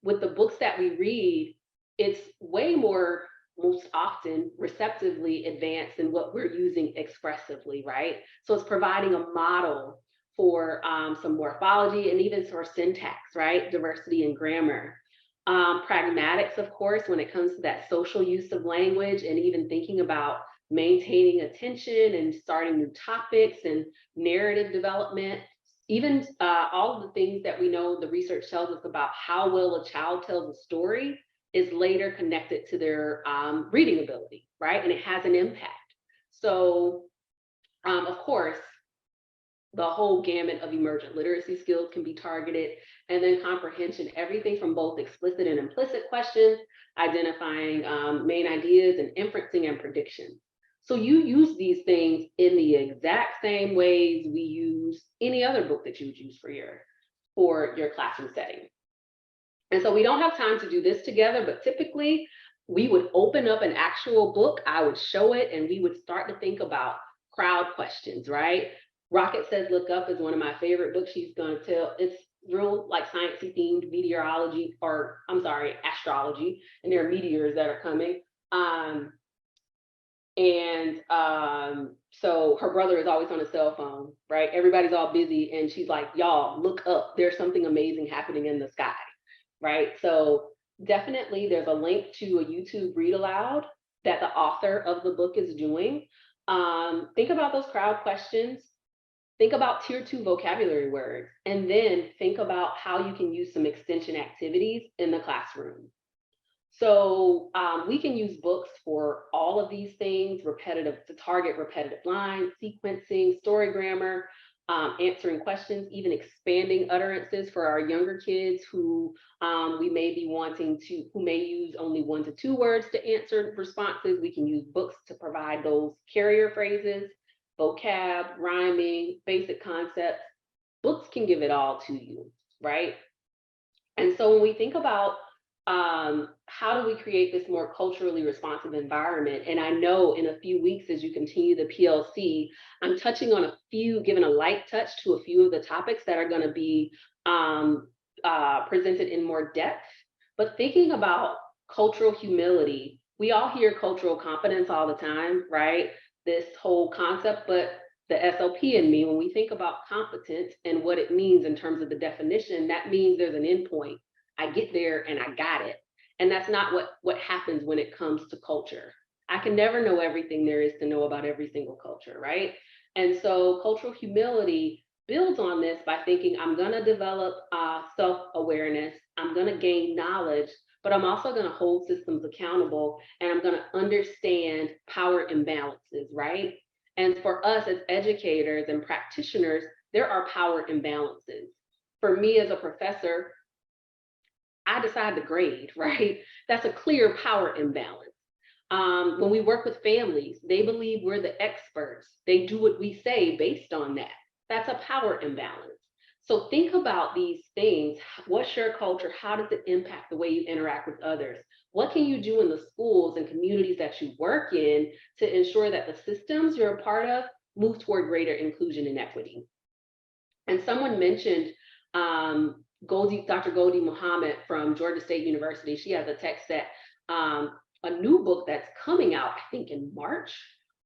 with the books that we read, it's way more, most often, receptively advanced than what we're using expressively, right? So it's providing a model for some morphology and even for syntax, right? Diversity in grammar. Pragmatics, of course, when it comes to that social use of language and even thinking about maintaining attention and starting new topics and narrative development. Even all of the things that we know the research tells us about how well a child tells a story is later connected to their reading ability, right? And it has an impact. So, of course, the whole gamut of emergent literacy skills can be targeted, and then comprehension, everything from both explicit and implicit questions, identifying main ideas, and inferencing and prediction. So you use these things in the exact same ways we use any other book that you would use for your classroom setting. And so we don't have time to do this together, but typically we would open up an actual book, I would show it, and we would start to think about crowd questions, right? Rocket Says Look Up is one of my favorite books she's going to tell. It's real like sciencey themed meteorology, or I'm sorry, astrology, and there are meteors that are coming. So her brother is always on a cell phone, right? Everybody's all busy, and she's like, y'all, look up. There's something amazing happening in the sky, right? So definitely there's a link to a YouTube read aloud that the author of the book is doing. Think about those crowd questions. Think about tier 2 vocabulary words, and then think about how you can use some extension activities in the classroom. So we can use books for all of these things, to target repetitive lines, sequencing, story grammar, answering questions, even expanding utterances for our younger kids who we may be who may use only 1 to 2 words to answer responses. We can use books to provide those carrier phrases, vocab, rhyming, basic concepts. Books can give it all to you, right? And so when we think about how do we create this more culturally responsive environment? And I know in a few weeks, as you continue the PLC, I'm touching on giving a light touch to a few of the topics that are going to be presented in more depth. But thinking about cultural humility, we all hear cultural competence all the time, right? This whole concept, but the SLP in me, when we think about competence and what it means in terms of the definition, that means there's an endpoint. I get there and I got it. And that's not what happens when it comes to culture. I can never know everything there is to know about every single culture, right? And so cultural humility builds on this by thinking, I'm gonna develop self-awareness, I'm gonna gain knowledge, but I'm also gonna hold systems accountable, and I'm gonna understand power imbalances, right? And for us as educators and practitioners, there are power imbalances. For me as a professor, I decide the grade, right? That's a clear power imbalance. When we work with families, they believe we're the experts. They do what we say based on that. That's a power imbalance. So think about these things. What's your culture? How does it impact the way you interact with others? What can you do in the schools and communities that you work in to ensure that the systems you're a part of move toward greater inclusion and equity? And someone mentioned Dr. Goldie Muhammad from Georgia State University. She has a text that a new book that's coming out, I think in March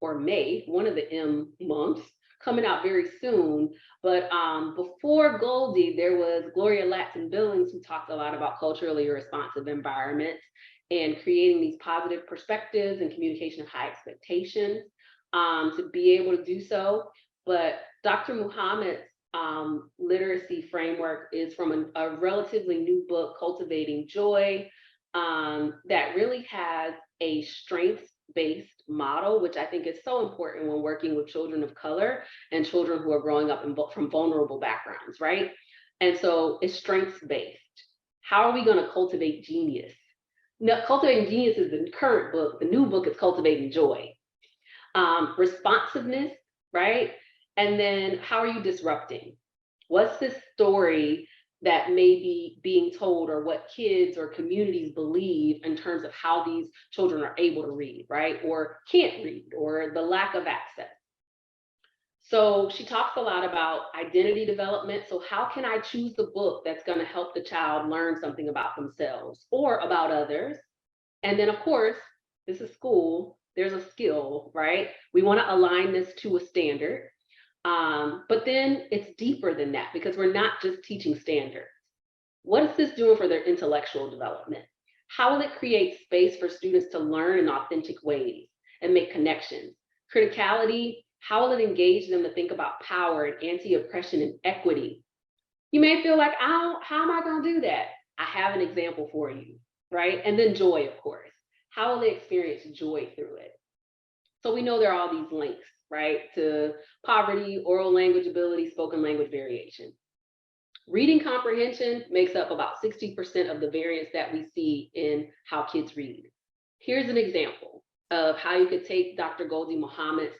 or May, one of the M months, coming out very soon. But before Goldie, there was Gloria Latson Billings, who talked a lot about culturally responsive environments and creating these positive perspectives and communication of high expectations to be able to do so. But Dr. Muhammad's literacy framework is from a relatively new book, Cultivating Joy, that really has a strengths-based model, which I think is so important when working with children of color and children who are growing up from vulnerable backgrounds, right? And so it's strengths-based. How are we going to cultivate genius? No, Cultivating Genius is the current book. The new book is Cultivating Joy. Responsiveness, right? And then how are you disrupting? What's this story that may be being told, or what kids or communities believe in terms of how these children are able to read, right? Or can't read, or the lack of access. So she talks a lot about identity development. So how can I choose the book that's going to help the child learn something about themselves or about others? And then of course, this is school, there's a skill, right? We want to align this to a standard. But then it's deeper than that, because we're not just teaching standards. What is this doing for their intellectual development? How will it create space for students to learn in authentic ways and make connections? Criticality, how will it engage them to think about power and anti-oppression and equity? You may feel like, how am I going to do that? I have an example for you, right? And then joy, of course. How will they experience joy through it? So we know there are all these links, right, to poverty, oral language ability, spoken language variation. Reading comprehension makes up about 60% of the variance that we see in how kids read. Here's an example of how you could take Dr. Goldie Muhammad's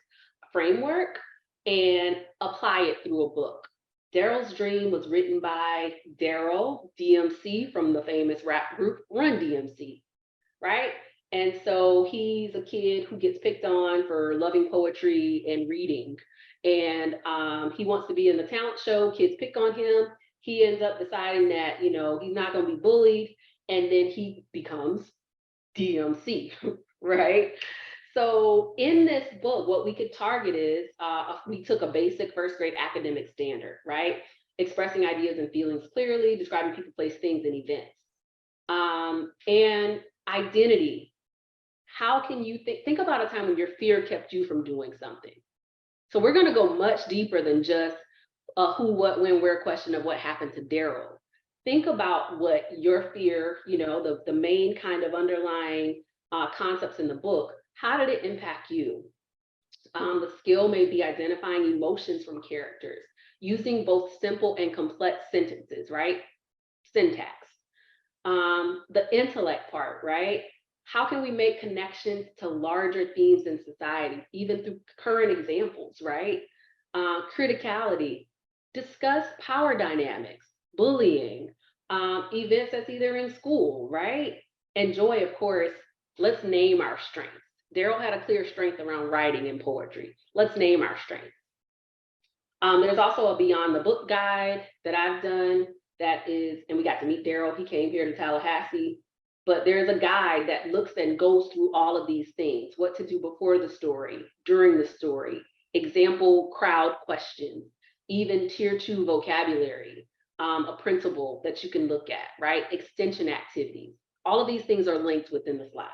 framework and apply it through a book. Daryl's Dream was written by Daryl, DMC, from the famous rap group Run DMC, right? And so he's a kid who gets picked on for loving poetry and reading. And he wants to be in the talent show. Kids pick on him. He ends up deciding that, you know, he's not going to be bullied. And then he becomes DMC, right? So in this book, what we could target is, we took a basic first grade academic standard, right? Expressing ideas and feelings clearly, describing people, place, things, and events. And identity. How can you think about a time when your fear kept you from doing something? So we're going to go much deeper than just a who, what, when, where question of what happened to Daryl. Think about what your fear, you know, the main kind of underlying concepts in the book. How did it impact you? The skill may be identifying emotions from characters, using both simple and complex sentences, right? Syntax. The intellect part, right? How can we make connections to larger themes in society, even through current examples, right? Criticality, discuss power dynamics, bullying, events that's either in school, right? And joy, of course, let's name our strengths. Daryl had a clear strength around writing and poetry. Let's name our strengths. There's also a Beyond the Book guide that I've done that is, and we got to meet Daryl. He came here to Tallahassee. But there's a guide that looks and goes through all of these things, what to do before the story, during the story, example crowd questions, even tier 2 vocabulary, a principle that you can look at, right? Extension activities. All of these things are linked within the slides.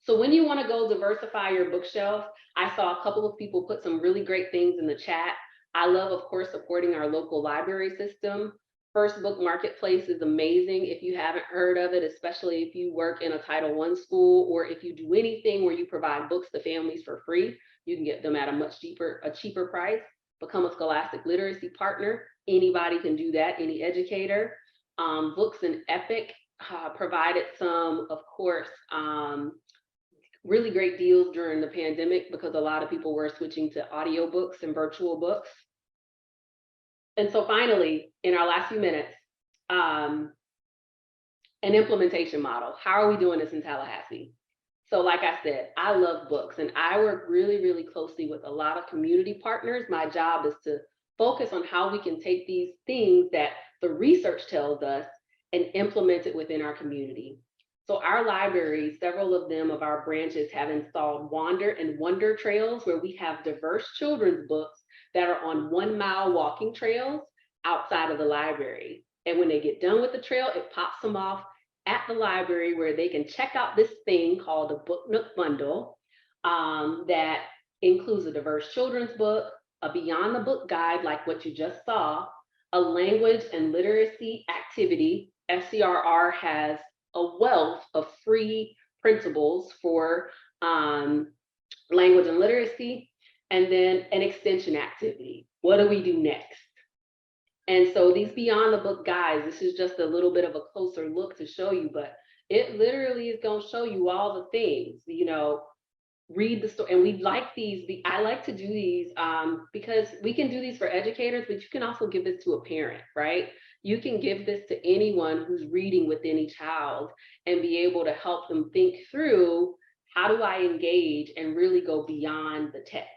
So when you want to go diversify your bookshelf, I saw a couple of people put some really great things in the chat. I love, of course, supporting our local library system. First Book Marketplace is amazing. If you haven't heard of it, especially if you work in a Title I school, or if you do anything where you provide books to families for free, you can get them at a cheaper price. Become a Scholastic Literacy Partner. Anybody can do that, any educator. Books and Epic provided some, of course, really great deals during the pandemic because a lot of people were switching to audiobooks and virtual books. And so finally, in our last few minutes, an implementation model. How are we doing this in Tallahassee? So like I said, I love books and I work really, really closely with a lot of community partners. My job is to focus on how we can take these things that the research tells us and implement it within our community. So our libraries, several of them of our branches have installed Wander and Wonder trails where we have diverse children's books that are on 1 mile walking trails outside of the library. And when they get done with the trail, it pops them off at the library where they can check out this thing called a Book Nook bundle that includes a diverse children's book, a Beyond the Book guide like what you just saw, a language and literacy activity. FCRR has a wealth of free principles for language and literacy, and then an extension activity. What do we do next? And so these Beyond the Book guides, this is just a little bit of a closer look to show you, but it literally is going to show you all the things, you know, read the story. And we like these, I like to do these because we can do these for educators, but you can also give this to a parent, right? You can give this to anyone who's reading with any child and be able to help them think through, how do I engage and really go beyond the text?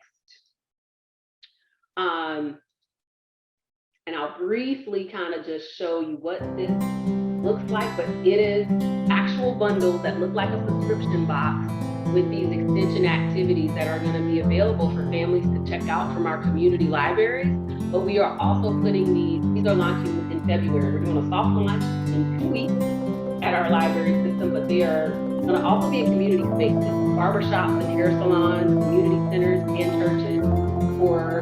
And I'll briefly kind of just show you what this looks like, but it is actual bundles that look like a subscription box with these extension activities that are going to be available for families to check out from our community libraries. But we are also putting these are launching in February. We're doing a soft launch in 2 weeks at our library system, but they are going to also be in community spaces, barbershops and hair salons, community centers and churches for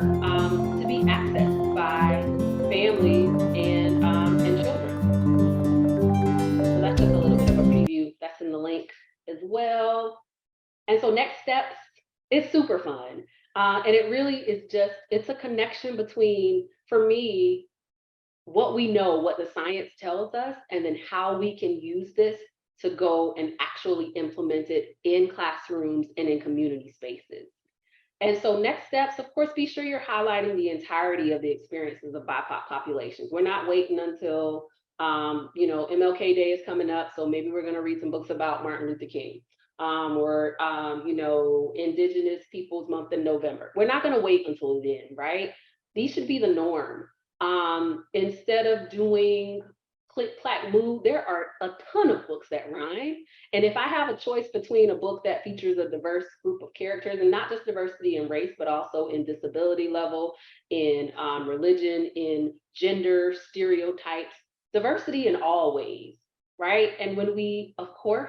to be accessed by families and children. So that's just a little bit of a preview. That's in the link as well. And so next steps, it's super fun. And it really is just, it's a connection between, for me, what we know, what the science tells us, and then how we can use this to go and actually implement it in classrooms and in community spaces. And so next steps, of course, be sure you're highlighting the entirety of the experiences of BIPOC populations. We're not waiting until, you know, MLK Day is coming up, so maybe we're going to read some books about Martin Luther King or, you know, Indigenous Peoples Month in November. We're not going to wait until then, right? These should be the norm. Instead of doing click, clack, move, there are a ton of books that rhyme. And if I have a choice between a book that features a diverse group of characters, and not just diversity in race, but also in disability level, in religion, in gender, stereotypes, diversity in all ways, right? And when we, of course,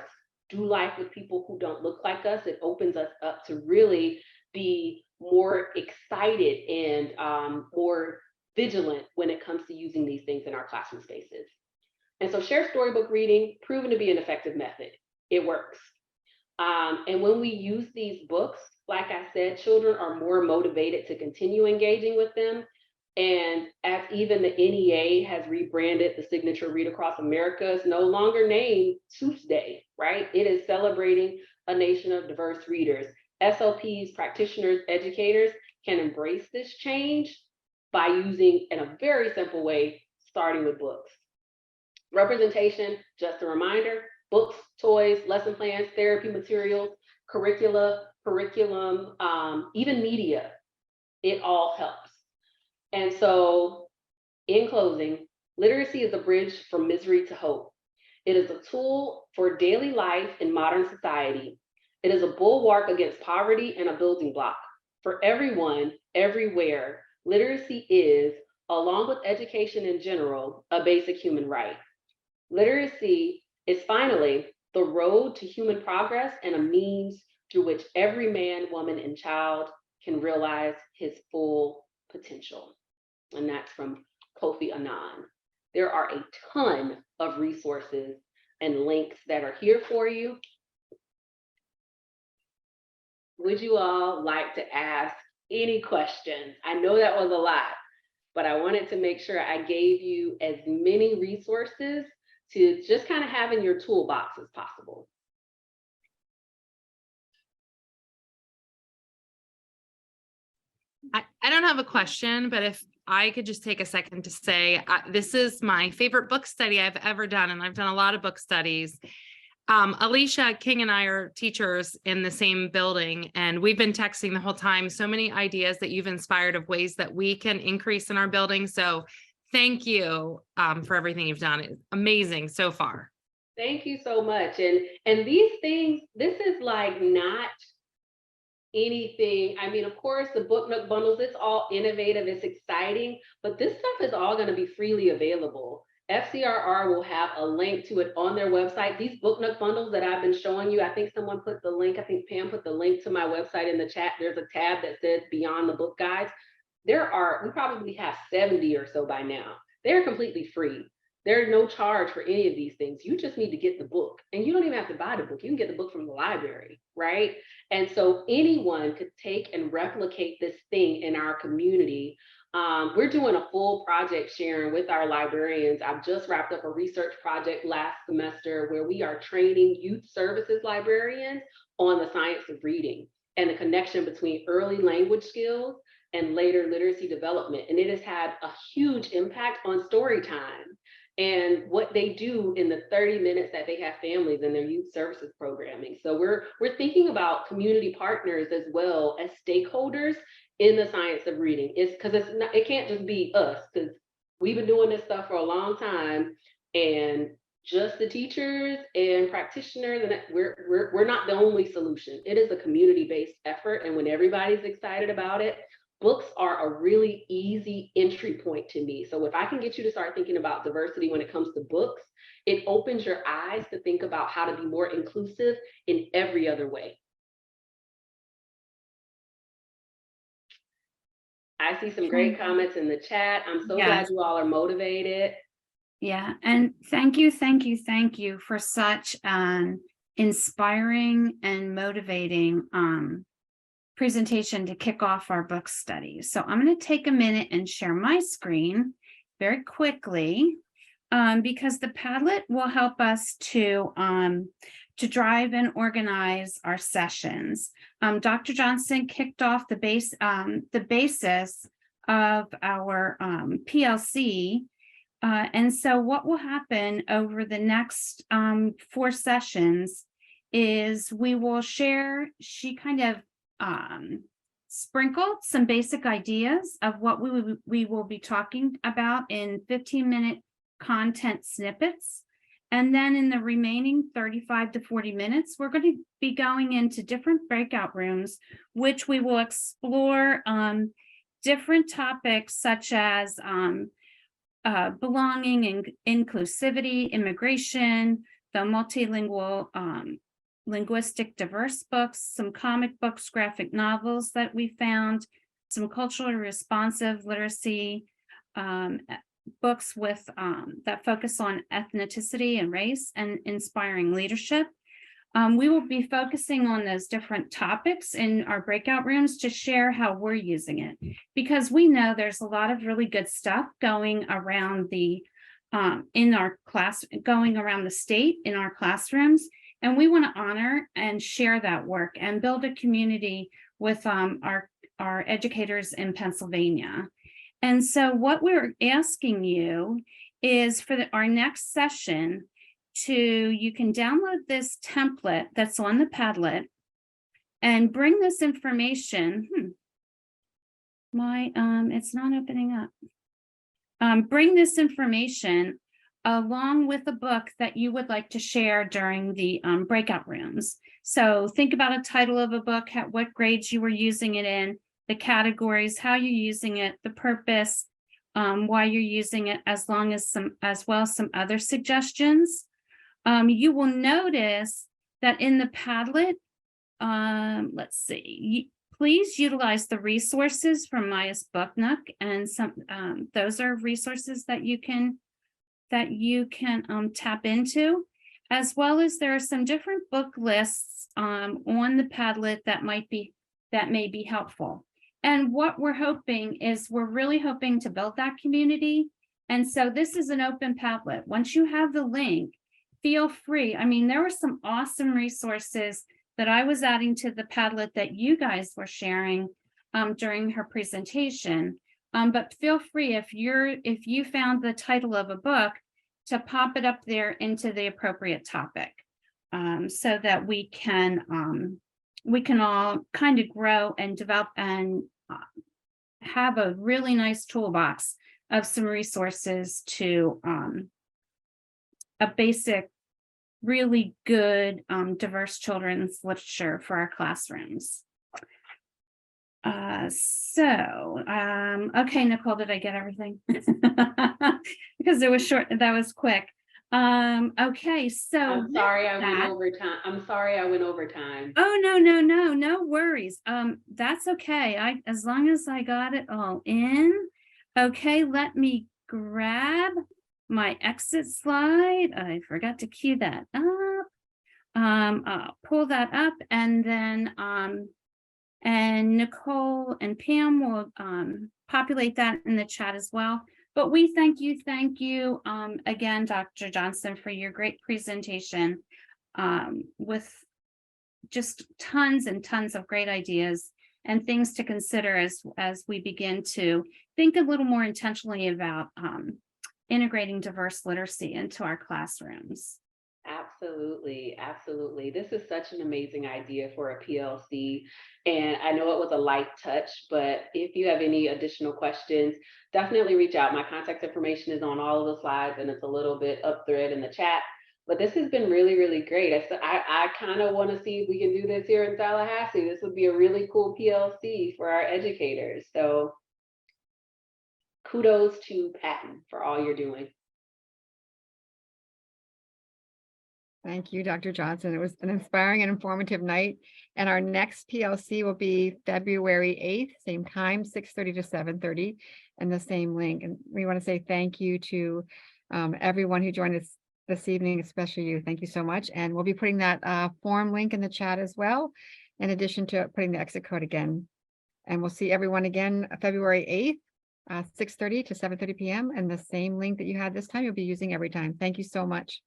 do life with people who don't look like us, it opens us up to really be more excited and more vigilant when it comes to using these things in our classroom spaces. And so shared storybook reading, proven to be an effective method. It works. And when we use these books, like I said, children are more motivated to continue engaging with them. And as even the NEA has rebranded the Signature Read Across America, it's no longer named Tuesday, right? It is celebrating a nation of diverse readers. SLPs, practitioners, educators can embrace this change by using, in a very simple way, starting with books. Representation, just a reminder, books, toys, lesson plans, therapy materials, curriculum, even media, it all helps. And so in closing, literacy is a bridge from misery to hope. It is a tool for daily life in modern society. It is a bulwark against poverty and a building block. For everyone, everywhere, literacy is, along with education in general, a basic human right. Literacy is finally the road to human progress and a means through which every man, woman, and child can realize his full potential. And that's from Kofi Annan. There are a ton of resources and links that are here for you. Would you all like to ask any questions? I know that was a lot. but I wanted to make sure I gave you as many resources to just kind of have in your toolbox as possible. I don't have a question, but if I could just take a second to say, this is my favorite book study I've ever done, and I've done a lot of book studies. Alicia King and I are teachers in the same building, and we've been texting the whole time. So many ideas that you've inspired of ways that we can increase in our building. So thank you for everything you've done. It's amazing so far. Thank you so much. And these things, this is like not anything. I mean, of course, the book nook bundles, it's all innovative, it's exciting, but this stuff is all going to be freely available. FCRR will have a link to it on their website. These book nook bundles that I've been showing you, I think someone put the link, I think Pam put the link to my website in the chat. There's a tab that says Beyond the Book Guides. We probably have 70 or so by now. They're completely free. There's no charge for any of these things. You just need to get the book, and you don't even have to buy the book. You can get the book from the library, right? And so anyone could take and replicate this thing in our community. We're doing a full project sharing with our librarians. I've just wrapped up a research project last semester where we are training youth services librarians on the science of reading and the connection between early language skills and later literacy development. And it has had a huge impact on story time and what they do in the 30 minutes that they have families in their youth services programming. So we're thinking about community partners as well as stakeholders in the science of reading. It can't just be us, because we've been doing this stuff for a long time, and just the teachers and practitioners, and we're not the only solution. It is a community-based effort, and when everybody's excited about it, books are a really easy entry point to me. So if I can get you to start thinking about diversity when it comes to books, it opens your eyes to think about how to be more inclusive in every other way. I see some great comments in the chat. I'm so glad you all are motivated. Yeah, and thank you for such an inspiring and motivating presentation to kick off our book study. So I'm going to take a minute and share my screen very quickly because the Padlet will help us to drive and organize our sessions. Dr. Johnson kicked off the basis of our PLC. And so what will happen over the next 4 sessions is we will share, she kind of sprinkled some basic ideas of what we will be talking about in 15-minute content snippets. And then in the remaining 35 to 40 minutes, we're going to be going into different breakout rooms, which we will explore different topics such as belonging and inclusivity, immigration, the multilingual linguistic diverse books, some comic books, graphic novels that we found, some culturally responsive literacy books with that focus on ethnicity and race and inspiring leadership. We will be focusing on those different topics in our breakout rooms to share how we're using it, because we know there's a lot of really good stuff going around the going around the state in our classrooms. And we want to honor and share that work and build a community with our educators in Pennsylvania. And so what we're asking you is for our next session you can download this template that's on the Padlet and bring this information. It's not opening up. Bring this information along with a book that you would like to share during the breakout rooms. So think about a title of a book, what grades you were using it in, the categories, how you're using it, the purpose, why you're using it, as well as some other suggestions. You will notice that in the Padlet, let's see, please utilize the resources from Maya's Book Nook, and those are resources that you can tap into, as well as there are some different book lists on the Padlet that may be helpful. And what we're hoping is we're really hoping to build that community. And so this is an open Padlet. Once you have the link, feel free. I mean, there were some awesome resources that I was adding to the Padlet that you guys were sharing during her presentation. But feel free, if you found the title of a book, to pop it up there into the appropriate topic, so that we can all kind of grow and develop and have a really nice toolbox of some resources to a basic, really good diverse children's literature for our classrooms. Okay, Nicole, did I get everything? Because it was short, that was quick. Okay, so I'm sorry I went overtime. I'm sorry I went overtime. oh, no worries. That's okay. As long as I got it all in. Okay, let me grab my exit slide. I forgot to cue that up. I'll pull that up, and then and Nicole and Pam will populate that in the chat as well. But we thank you again, Dr. Johnson, for your great presentation with just tons and tons of great ideas and things to consider as we begin to think a little more intentionally about integrating diverse literacy into our classrooms. Absolutely, absolutely. This is such an amazing idea for a PLC. And I know it was a light touch, but if you have any additional questions, definitely reach out. My contact information is on all of the slides, and it's a little bit up thread in the chat. But this has been really, really great. I kind of want to see if we can do this here in Tallahassee. This would be a really cool PLC for our educators. So kudos to Patton for all you're doing. Thank you, Dr. Johnson. It was an inspiring and informative night. And our next PLC will be February 8th, same time, 6:30 to 7:30, and the same link. And we want to say thank you to everyone who joined us this evening, especially you. Thank you so much. And we'll be putting that form link in the chat as well, in addition to putting the exit code again. And we'll see everyone again February 8th, 6:30 to 7:30 p.m. And the same link that you had this time, you'll be using every time. Thank you so much.